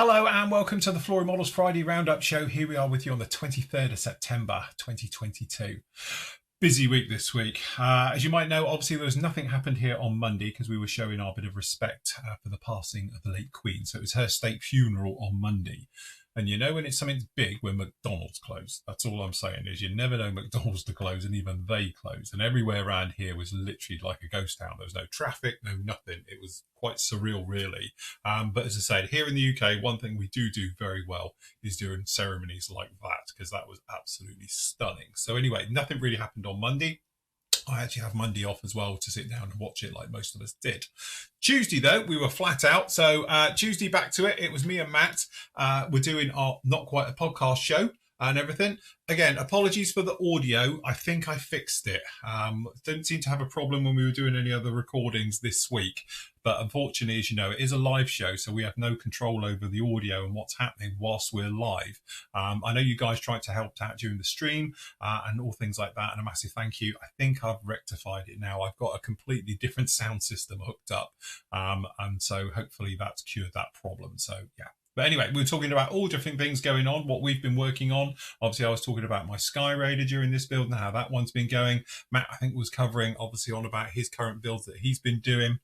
Hello and welcome to the Flory Models Friday Roundup Show. Here we are with you on the 23rd of September 2022. Busy week this week. As you might know, obviously there was nothing happened here on Monday because we were showing our bit of respect for the passing of the late Queen. So it was her state funeral on Monday. And you know when it's something big when McDonald's closed. That's all I'm saying is you never know McDonald's to close, and even they closed. And everywhere around here was literally like a ghost town. There was no traffic, no nothing. It was quite surreal, really. But as I said, here in the UK, one thing we do very well is doing ceremonies like that, because that was absolutely stunning. So anyway, nothing really happened on Monday. I actually have Monday off as well to sit down and watch it like most of us did. Tuesday, though, we were flat out. So Tuesday, back to it. It was me and Matt. We're doing our Not Quite a Podcast show and everything. Again, apologies for the audio. I think I fixed it. Didn't seem to have a problem when we were doing any other recordings this week. But unfortunately, as you know, it is a live show, so we have no control over the audio and what's happening whilst we're live. I know you guys tried to help out during the stream and all things like that, and a massive thank you. I think I've rectified it now. I've got a completely different sound system hooked up, and so hopefully that's cured that problem. So, yeah. But anyway, we're talking about all different things going on, what we've been working on. Obviously, I was talking about my Skyraider during this build and how that one's been going. Matt, I think, was covering, obviously, on about his current builds that he's been doing.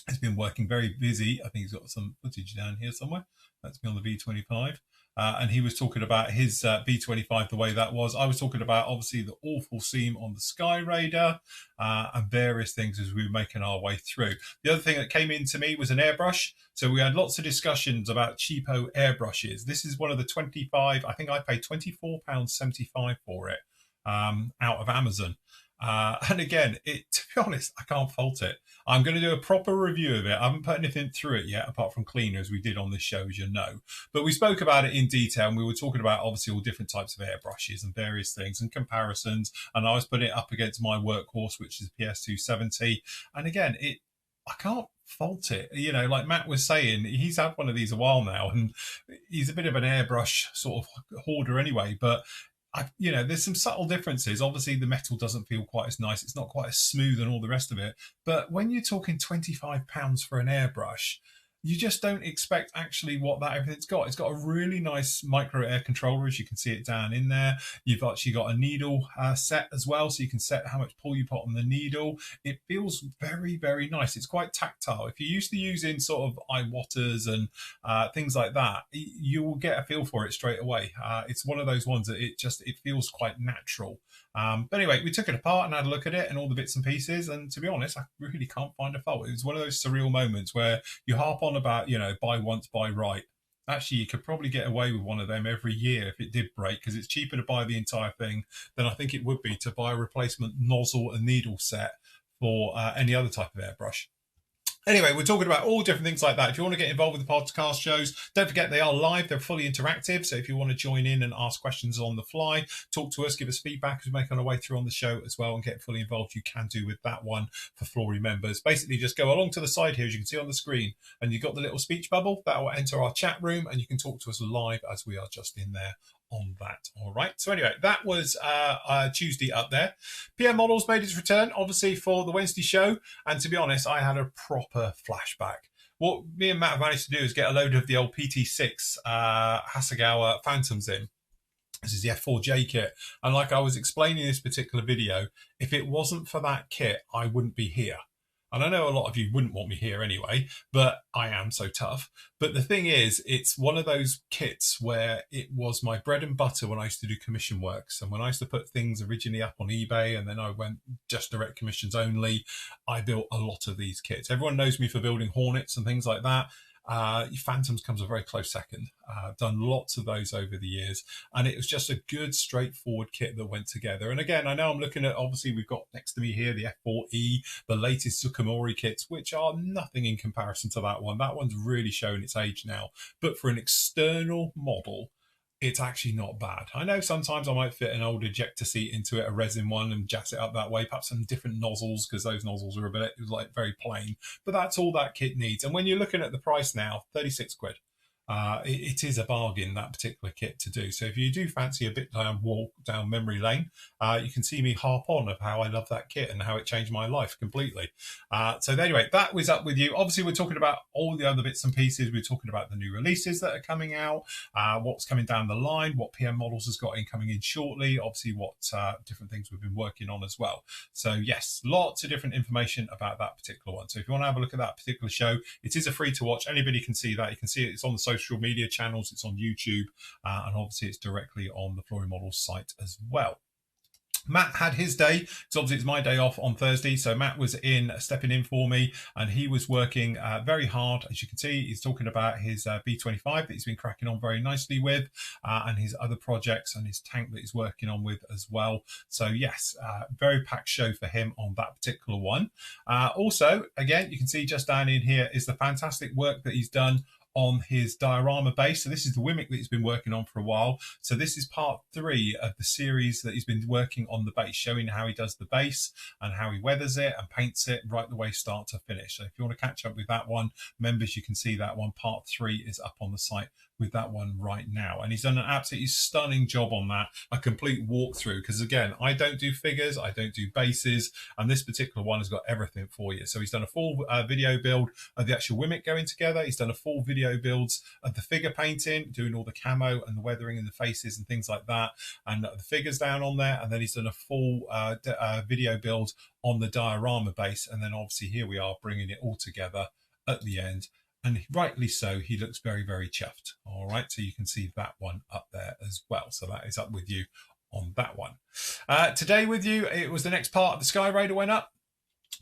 He's been working very busy. I think he's got some footage down here somewhere. That's me on the V25. And he was talking about his V25, the way that was. I was talking about, obviously, the awful seam on the Skyraider and various things as we were making our way through. The other thing that came in to me was an airbrush. So we had lots of discussions about cheapo airbrushes. This is one of the 25, I think I paid £24.75 for it out of Amazon. And again, to be honest, I can't fault it. I'm going to do a proper review of it. I haven't put anything through it yet, apart from cleaner, as we did on this show, as you know. But we spoke about it in detail, and we were talking about, obviously, all different types of airbrushes and various things and comparisons. And I was putting it up against my workhorse, which is PS270. And again, I can't fault it. You know, like Matt was saying, he's had one of these a while now, and he's a bit of an airbrush sort of hoarder anyway, but there's some subtle differences. Obviously, the metal doesn't feel quite as nice. It's not quite as smooth and all the rest of it. But when you're talking £25 for an airbrush, you just don't expect actually what that everything's got. It's got a really nice micro air controller, as you can see it down in there. You've actually got a needle set as well, so you can set how much pull you put on the needle. It feels very, very nice. It's quite tactile. If you're used to using sort of Iwata's and things like that, you will get a feel for it straight away. It's one of those ones that it feels quite natural. But anyway, we took it apart and had a look at it and all the bits and pieces. And to be honest, I really can't find a fault. It was one of those surreal moments where you harp on about, buy once, buy right. Actually, you could probably get away with one of them every year if it did break, because it's cheaper to buy the entire thing than I think it would be to buy a replacement nozzle and needle set for any other type of airbrush. Anyway, we're talking about all different things like that. If you want to get involved with the podcast shows, don't forget they are live. They're fully interactive. So if you want to join in and ask questions on the fly, talk to us, give us feedback as we make our way through on the show as well and get fully involved, you can do with that one for Flory members. Basically, just go along to the side here, as you can see on the screen, and you've got the little speech bubble. That will enter our chat room and you can talk to us live as we are just in there on that. All right. So anyway, that was Tuesday up there. PM Models made its return, obviously, for the Wednesday show. And to be honest, I had a proper flashback. What me and Matt have managed to do is get a load of the old PT6 Hasegawa Phantoms in. This is the F4J kit. And like I was explaining in this particular video, if it wasn't for that kit, I wouldn't be here. And I know a lot of you wouldn't want me here anyway, but I am so tough. But the thing is, it's one of those kits where it was my bread and butter when I used to do commission works. And when I used to put things originally up on eBay and then I went just direct commissions only, I built a lot of these kits. Everyone knows me for building Hornets and things like that. Phantoms comes a very close second. I've done lots of those over the years, and it was just a good, straightforward kit that went together. And again, I know I'm looking at, obviously, we've got next to me here the F4E, the latest Zoukei-Mura kits, which are nothing in comparison to that one. That one's really showing its age now. But for an external model, it's actually not bad. I know sometimes I might fit an old ejector seat into it, a resin one, and jazz it up that way, perhaps some different nozzles, because those nozzles are a bit, like, very plain. But that's all that kit needs. And when you're looking at the price now, 36 quid. it is a bargain, that particular kit, to do. So if you do fancy a bit walk down memory lane, you can see me harp on of how I love that kit and how it changed my life completely. So anyway, that was up with you. Obviously, we're talking about all the other bits and pieces. We're talking about the new releases that are coming out, what's coming down the line, what PM Models has got coming in shortly, obviously what different things we've been working on as well. So yes, lots of different information about that particular one. So if you want to have a look at that particular show, it is a free to watch. Anybody can see that. You can see it. It's on the social media channels. It's on YouTube. And obviously it's directly on the Flory Models site as well. Matt had his day, so obviously it's my day off on Thursday, so Matt was stepping in for me, and he was working very hard. As you can see, he's talking about his B25 that he's been cracking on very nicely with, and his other projects and his tank that he's working on with as well. So yes, very packed show for him on that particular one. Also, again, you can see just down in here is the fantastic work that he's done on his diorama base. So this is the Wimic that he's been working on for a while. So this is part 3 of the series that he's been working on the base, showing how he does the base and how he weathers it and paints it right the way start to finish. So if you want to catch up with that one, members, you can see that one. Part 3 is up on the site with that one right now, and he's done an absolutely stunning job on that, a complete walkthrough, because again, I don't do figures, I don't do bases, and this particular one has got everything for you. So he's done a full video build of the actual Wimic going together. He's done a full video builds of the figure painting, doing all the camo and the weathering and the faces and things like that, and the figures down on there, and then he's done a full video build on the diorama base, and then obviously here we are bringing it all together at the end. And rightly so, he looks very, very chuffed. All right, so you can see that one up there as well. So that is up with you on that one. Today with you, it was the next part of the Skyraider went up.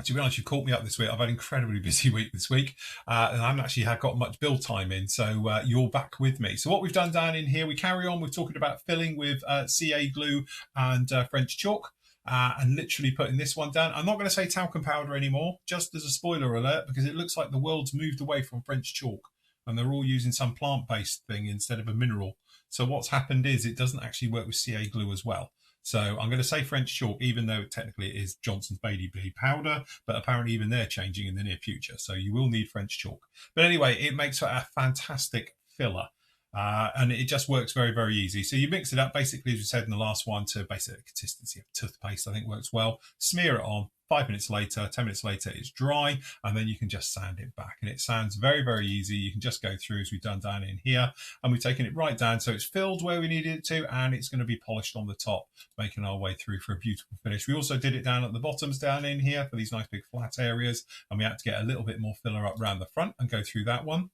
To be honest, you caught me up this week. I've had an incredibly busy week this week, and I haven't actually got much build time in, so you're back with me. So what we've done down in here, we carry on. We're talking about filling with CA glue and French chalk. And literally putting this one down. I'm not going to say talcum powder anymore, just as a spoiler alert, because it looks like the world's moved away from French chalk and they're all using some plant-based thing instead of a mineral. So what's happened is it doesn't actually work with CA glue as well. So I'm going to say French chalk, even though technically it is Johnson's Bailey powder, but apparently even they're changing in the near future. So you will need French chalk. But anyway, it makes for a fantastic filler. And it just works very, very easy. So you mix it up, basically, as we said in the last one, to basically consistency of toothpaste, I think works well. Smear it on, 5 minutes later, 10 minutes later, it's dry, and then you can just sand it back. And it sounds very, very easy. You can just go through as we've done down in here, and we've taken it right down. So it's filled where we needed it to, and it's going to be polished on the top, making our way through for a beautiful finish. We also did it down at the bottoms down in here for these nice big flat areas, and we had to get a little bit more filler up around the front and go through that one.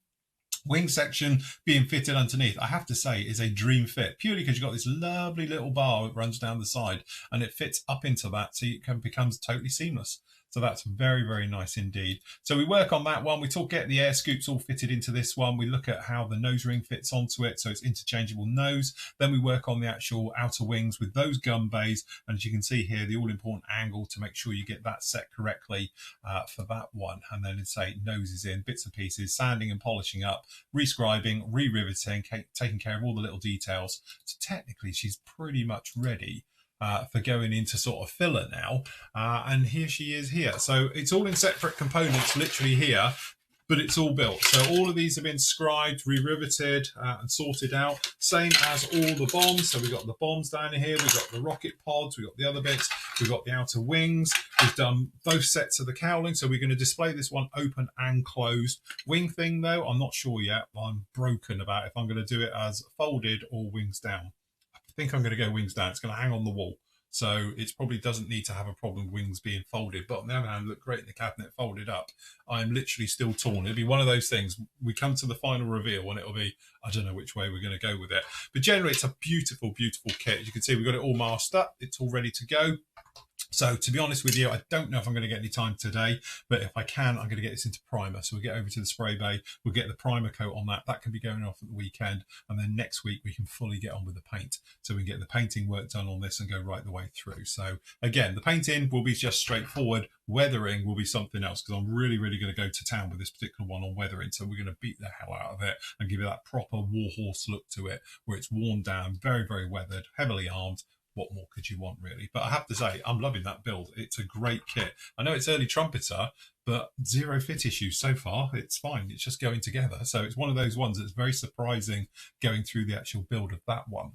Wing section being fitted underneath, I have to say, is a dream fit, purely because you've got this lovely little bar that runs down the side and it fits up into that, so it becomes totally seamless. So that's very, very nice indeed. So we work on that one. We get the air scoops all fitted into this one. We look at how the nose ring fits onto it, so it's interchangeable nose. Then we work on the actual outer wings with those gum bays. And as you can see here, the all-important angle to make sure you get that set correctly for that one. And then say noses in, bits and pieces, sanding and polishing up, rescribing, re-riveting, taking care of all the little details. So technically, she's pretty much ready for going into sort of filler now, and here she is here. So it's all in separate components literally here, but it's all built. So all of these have been scribed, re-riveted and sorted out, same as all the bombs. So we've got the bombs down here, we've got the rocket pods, we've got the other bits, we've got the outer wings, we've done both sets of the cowling. So we're going to display this one open and closed. Wing thing though, I'm not sure yet. I'm broken about if I'm going to do it as folded or wings down. I think I'm going to go wings down. It's going to hang on the wall, so it probably doesn't need to have a problem with wings being folded. But on the other hand, look great in the cabinet folded up. I'm literally still torn. It'll be one of those things. We come to the final reveal and it'll be, I don't know which way we're going to go with it. But generally, it's a beautiful, beautiful kit. As you can see, we've got it all masked up. It's all ready to go. So to be honest with you, I don't know if I'm going to get any time today, but if I can, I'm going to get this into primer. So we'll get over to the spray bay, we'll get the primer coat on that. That can be going off at the weekend. And then next week we can fully get on with the paint. So we can get the painting work done on this and go right the way through. So again, the painting will be just straightforward. Weathering will be something else, because I'm really, really going to go to town with this particular one on weathering. So we're going to beat the hell out of it and give it that proper warhorse look to it, where it's worn down, very, very weathered, heavily armed, what more could you want, really? But I have to say, I'm loving that build. It's a great kit. I know it's early trumpeter, but zero fit issues so far. It's fine. It's just going together. So it's one of those ones that's very surprising going through the actual build of that one.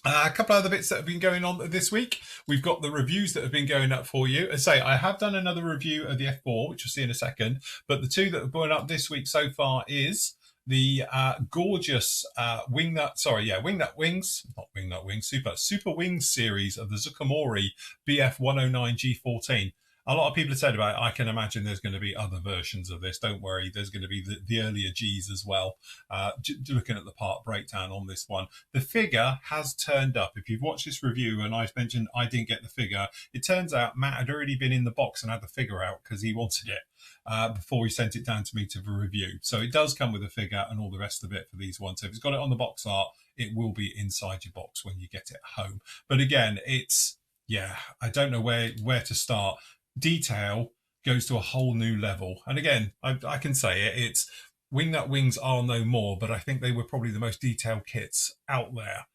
A couple of other bits that have been going on this week. We've got the reviews that have been going up for you. As I say, I have done another review of the F4, which you'll see in a second. But the two that have gone up this week so far is the gorgeous Super Wings series of the Zoukei-Mura Bf 109 G14. A lot of people have said about it. I can imagine there's going to be other versions of this. Don't worry, there's going to be the earlier Gs as well. Looking at the part breakdown on this one. The figure has turned up. If you've watched this review and I've mentioned I didn't get the figure, it turns out Matt had already been in the box and had the figure out because he wanted it before he sent it down to me to review. So it does come with a figure and all the rest of it for these ones. So if it's got it on the box art, it will be inside your box when you get it home. But again, I don't know where to start. Detail goes to a whole new level, and again, I can say it's Wingnut Wings are no more, but I think they were probably the most detailed kits out there.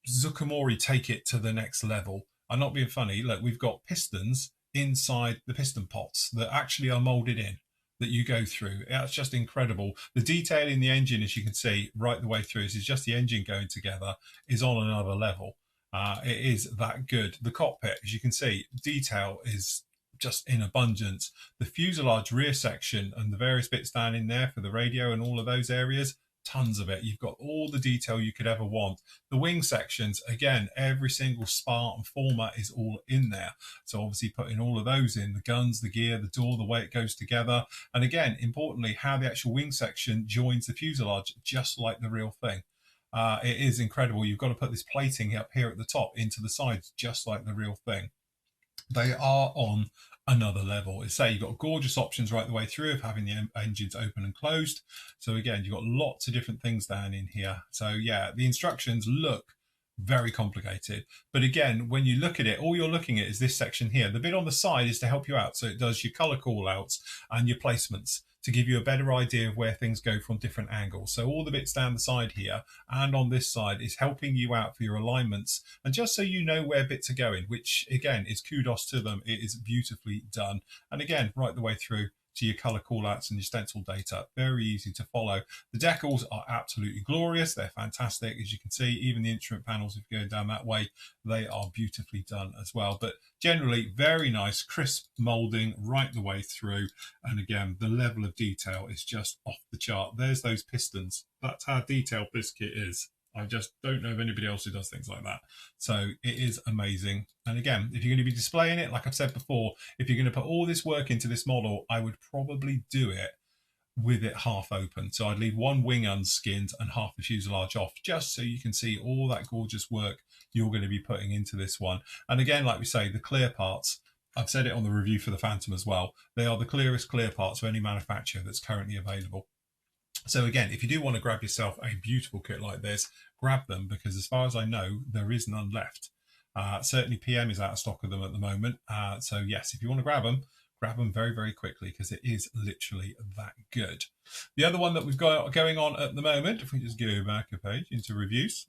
Zoukei-Mura take it to the next level. I'm not being funny. Look, we've got pistons inside the piston pots that actually are molded in that you go through. It's just incredible. The detail in the engine, as you can see right the way through, is just the engine going together, is on another level. It is that good. The cockpit, as you can see, detail is just in abundance. The fuselage rear section and the various bits down in there for the radio and all of those areas, tons of it. You've got all the detail you could ever want. The wing sections, again, every single spar and format is all in there. So obviously putting all of those in, the guns, the gear, the door, the way it goes together. And again, importantly, how the actual wing section joins the fuselage, just like the real thing. It is incredible. You've got to put this plating up here at the top into the sides, just like the real thing. They are on another level. It's say you've got gorgeous options right the way through of having the engines open and closed. So again, you've got lots of different things down in here. So yeah, the instructions look very complicated. But again, when you look at it, all you're looking at is this section here. The bit on the side is to help you out. So it does your color call outs and your placements to give you a better idea of where things go from different angles. So all the bits down the side here and on this side is helping you out for your alignments. And just so you know where bits are going, which again is kudos to them. It is beautifully done. And again, right the way through to your color callouts and your stencil data. Very easy to follow. The decals are absolutely glorious. They're fantastic. As you can see, even the instrument panels, if you're going down that way, they are beautifully done as well. But generally, very nice, crisp molding right the way through. And again, the level of detail is just off the chart. There's those pistons. That's how detailed this kit is. I just don't know of anybody else who does things like that. So it is amazing. And again, if you're going to be displaying it, like I've said before, if you're going to put all this work into this model, I would probably do it with it half open. So I'd leave one wing unskinned and half the fuselage off, just so you can see all that gorgeous work you're going to be putting into this one. And again, like we say, the clear parts, I've said it on the review for the Phantom as well, they are the clearest clear parts of any manufacturer that's currently available. So again, if you do want to grab yourself a beautiful kit like this, grab them, because as far as I know, there is none left. Certainly PM is out of stock of them at the moment. So yes, if you want to grab them very, very quickly, because it is literally that good. The other one that we've got going on at the moment, if we just go back a page into reviews.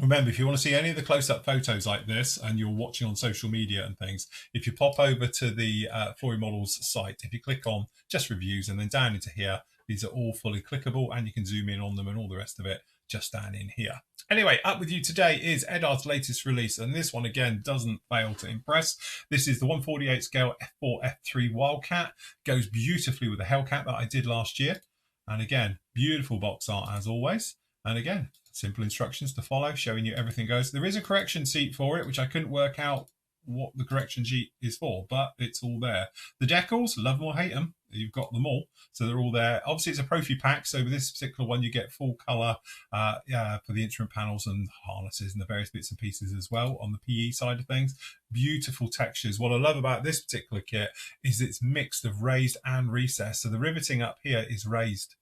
Remember, if you want to see any of the close-up photos like this and you're watching on social media and things, if you pop over to the Flory Models site, if you click on just reviews and then down into here, these are all fully clickable and you can zoom in on them and all the rest of it just down in here. Anyway, up with you today is Eduard's latest release, and this one again doesn't fail to impress. This is the 1/48 scale F4 F3 Wildcat. Goes beautifully with the Hellcat that I did last year. And again, beautiful box art as always. And again, simple instructions to follow, showing you everything goes. There is a correction sheet for it, which I couldn't work out what the correction sheet is for, but it's all there. The decals, love them or hate them, you've got them all, so they're all there. Obviously it's a Profi pack, so with this particular one you get full color for the instrument panels and harnesses and the various bits and pieces as well on the PE side of things. Beautiful textures. What I love about this particular kit is it's mixed of raised and recessed, so the riveting up here is raised.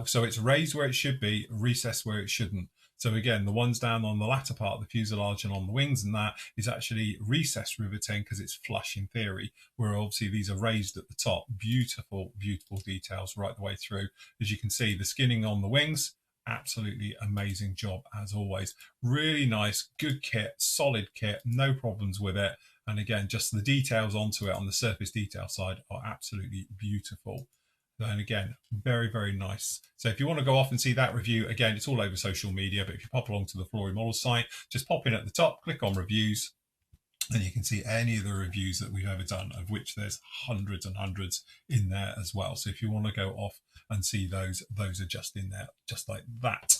So it's raised where it should be, recessed where it shouldn't. So again, the ones down on the latter part of the fuselage and on the wings and that is actually recessed riveting because it's flush in theory, where obviously these are raised at the top. Beautiful, beautiful details right the way through. As you can see, the skinning on the wings absolutely amazing job as always. Really nice, good kit, solid kit, no problems with it. And again, just the details onto it on the surface detail side are absolutely beautiful. And again, very, very nice. So if you want to go off and see that review, again, it's all over social media, but if you pop along to the Flory Models site, just pop in at the top, click on reviews, and you can see any of the reviews that we've ever done, of which there's hundreds and hundreds in there as well. So if you want to go off and see those are just in there, just like that.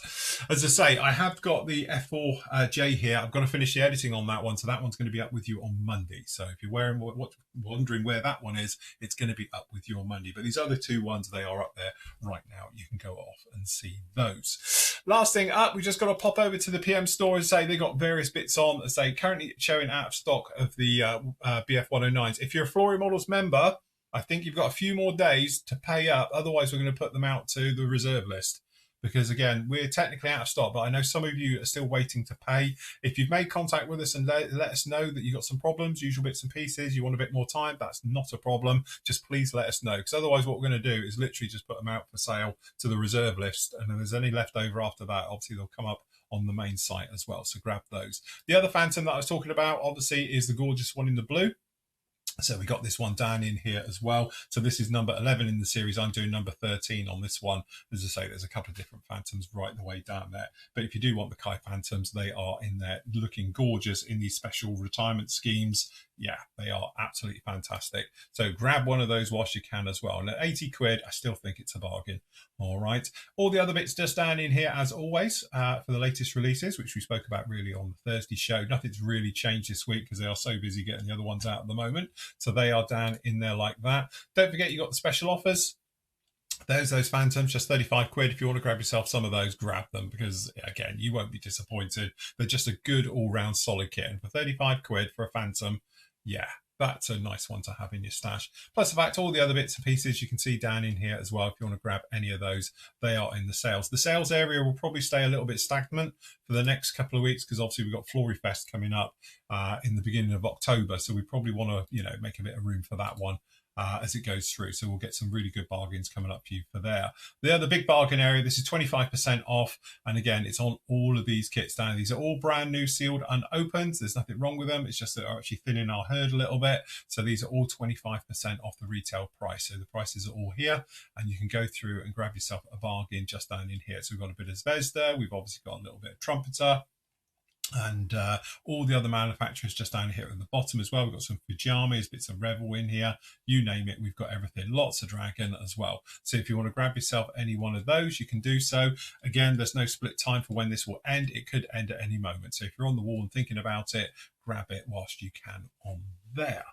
As I say, I have got the F4J here. I've got to finish the editing on that one, so that one's going to be up with you on Monday. So if you're wondering where that one is, it's going to be up with you on Monday. But these other two ones, they are up there right now. You can go off and see those. Last thing up, we just got to pop over to the PM store and say they got various bits on. As they currently showing out of stock of the BF 109s. If you're a Flory Models member, I think you've got a few more days to pay up. Otherwise, we're going to put them out to the reserve list. Because again, we're technically out of stock, but I know some of you are still waiting to pay. If you've made contact with us and let us know that you've got some problems, usual bits and pieces, you want a bit more time, that's not a problem. Just please let us know. Because otherwise what we're going to do is literally just put them out for sale to the reserve list. And if there's any left over after that, obviously they'll come up on the main site as well. So grab those. The other Phantom that I was talking about, obviously, is the gorgeous one in the blue. So we got this one down in here as well. So this is number 11 in the series. I'm doing number 13 on this one. As I say, there's a couple of different Phantoms right the way down there. But if you do want the Kai Phantoms, they are in there looking gorgeous in these special retirement schemes. Yeah, they are absolutely fantastic. So grab one of those whilst you can as well. And at 80 quid, I still think it's a bargain. All right. All the other bits just down in here as always for the latest releases, which we spoke about really on the Thursday show. Nothing's really changed this week because they are so busy getting the other ones out at the moment. So they are down in there like that. Don't forget, you got the special offers. There's those Phantoms, just 35 quid. If you want to grab yourself some of those, grab them because, again, you won't be disappointed. They're just a good all-round solid kit. And for 35 quid for a Phantom, yeah, that's a nice one to have in your stash. Plus the fact all the other bits and pieces you can see down in here as well. If you want to grab any of those, they are in the sales. The sales area will probably stay a little bit stagnant for the next couple of weeks because obviously we've got Flory Fest coming up in the beginning of October. So we probably want to, make a bit of room for that one. As it goes through. So we'll get some really good bargains coming up for you for there. The other big bargain area, this is 25% off. And again, it's on all of these kits down. These are all brand new, sealed, unopened. There's nothing wrong with them. It's just that they're actually thinning our herd a little bit. So these are all 25% off the retail price. So the prices are all here and you can go through and grab yourself a bargain just down in here. So we've got a bit of Zvezda. We've obviously got a little bit of Trumpeter. And all the other manufacturers just down here at the bottom as well. We've got some Fujamas, bits of Revel in here, you name it, we've got everything. Lots of Dragon as well. So if you want to grab yourself any one of those, you can do so. Again, there's no split time for when this will end. It could end at any moment. So if you're on the wall and thinking about it, grab it whilst you can on there.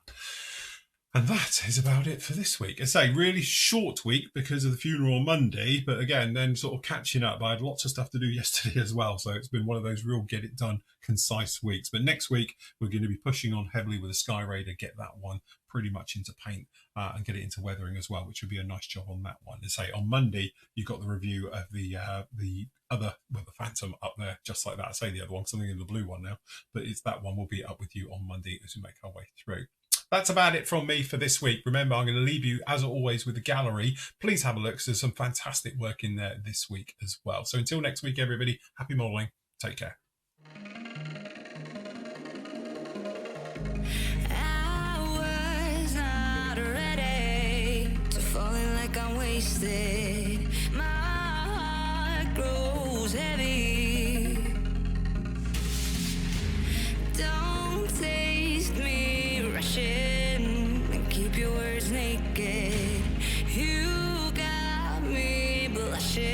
And that is about it for this week. I say really short week because of the funeral on Monday, but again, then sort of catching up. I had lots of stuff to do yesterday as well, so it's been one of those real get it done, concise weeks. But next week, we're going to be pushing on heavily with the Skyraider, get that one pretty much into paint and get it into weathering as well, which would be a nice job on that one. And say on Monday, you've got the review of the Phantom up there, just like that. I say the other one, something in the blue one now, but it's that one will be up with you on Monday as we make our way through. That's about it from me for this week. Remember, I'm going to leave you, as always, with the gallery. Please have a look. There's some fantastic work in there this week as well. So until next week, everybody, happy modelling. Take care. I was not ready to falling like I'm wasted. My heart grows heavy. Don't taste me rushing and keep your words naked. You got me blushing.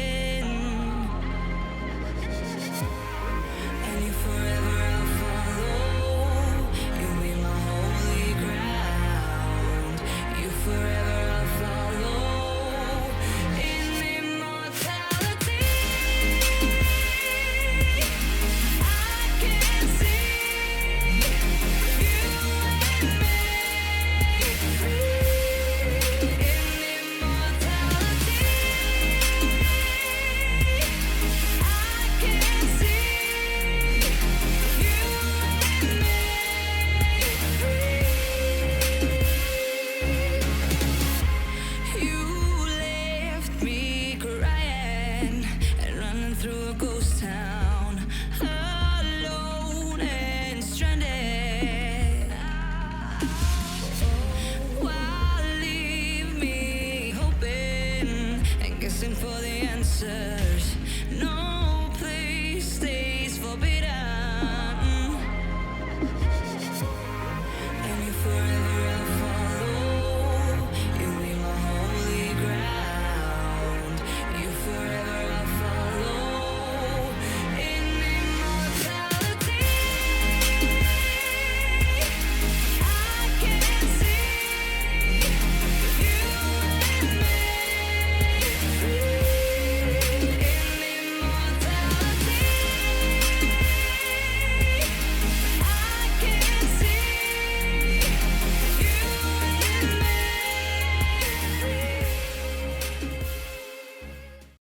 And you forever I'll follow. You'll be my holy ground. You forever I'll follow. In immortality. ghost town.